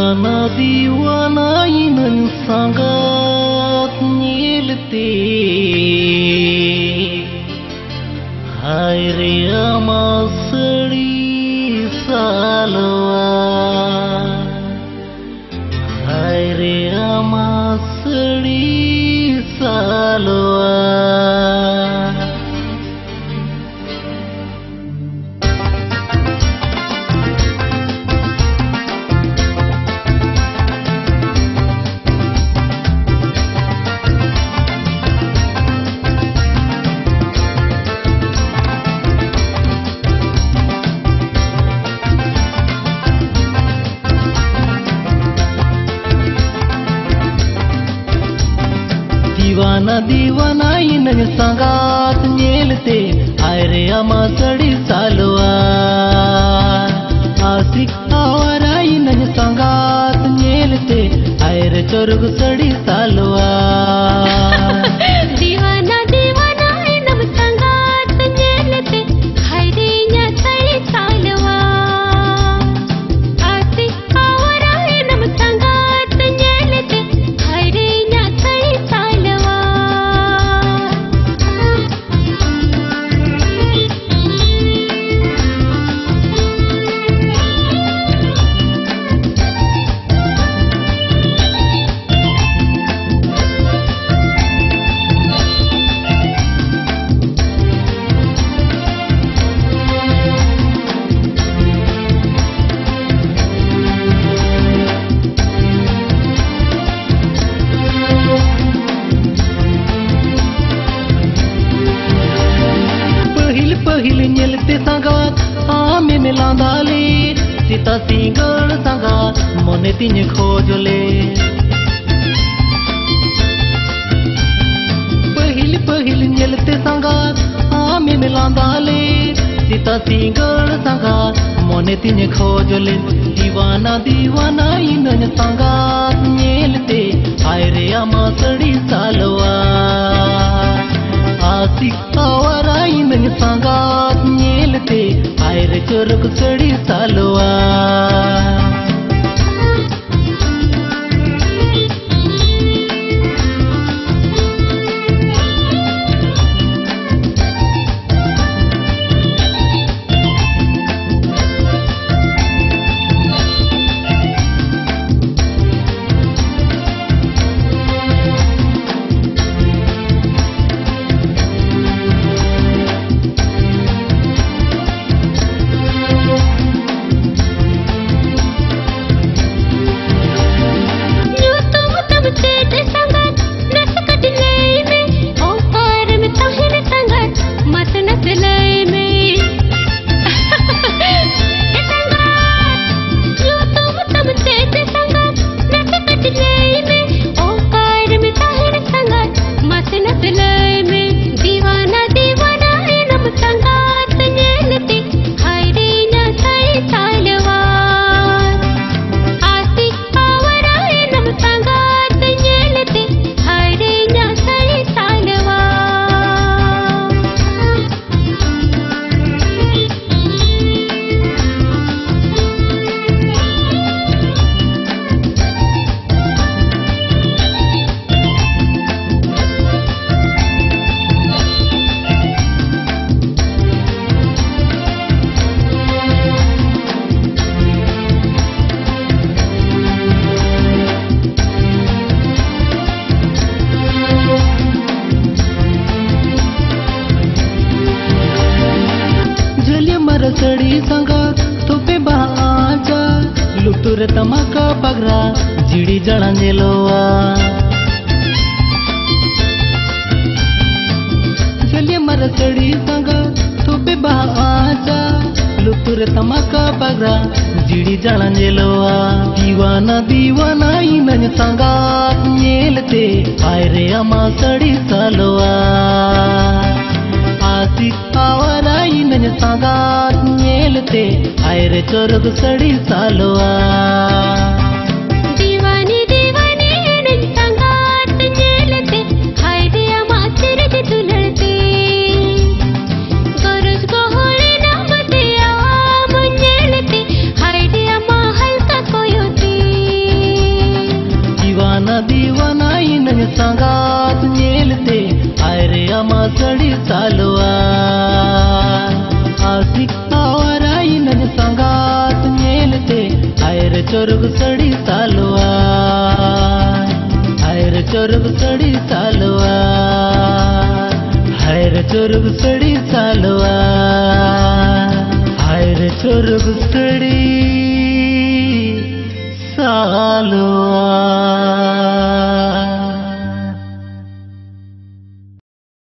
दीवाना दीवाना इनन संगत नीलते हाय रे अमासड़ी सालवा हाय रे अमासड़ी सालवा दीवाना दीवाना इनन संगात नीलते हाय रे अमासड़ी सालवा आशिक आवारा इनन संगात नीलते हाय रे चोरग सड़ी सालवा दीवाना दीवाना इनन संगात नीलते हाय रे न्या सड़ी सालवा आशिक आवारा इनन संगात नीलते हाय रे न्या सड़ी सालवा पहिल नेलते संगात आमे मिलांदाले सीता सिंगल संगात मने तिने खोजले पहिल नेलते संगात आमे मिलांदाले सीता सिंगल संगात मने तिने खोजले दीवाना दीवाना इनन संगात नेलते हाय रे अमासड़ी सालवा आशिक आवारा इनन संगात नीलते हाय रे चोरग सड़ी सालवा सड़ी संगात तोपे बाजा लुटुर तमाका पगरा जिड़ी जड़ा नेलोवा चलिए मर सड़ी संगात तोपे बाजा लुटुर तमाका पगरा जिड़ी जड़ा नेलोवा दीवाना दीवाना इनन संगात नेलते हाय रे अमासड़ी सालवा आशिक आवारा इनन संगात नीलते हाय रे चोरग सड़ी सालवा दीवानी दीवानी इनन संगात नीलते हाय रे अमासड़ी दुलड़ते गरज गोहरे नामते आम नीलते हाय रे अमा हल्का कोयोते चोरुग सड़ी सालवार, हाय रे चोरुग सड़ी सालवार, हाय रे चोरुग सड़ी सालवार, हाय रे चोरुग सड़ी सालवार।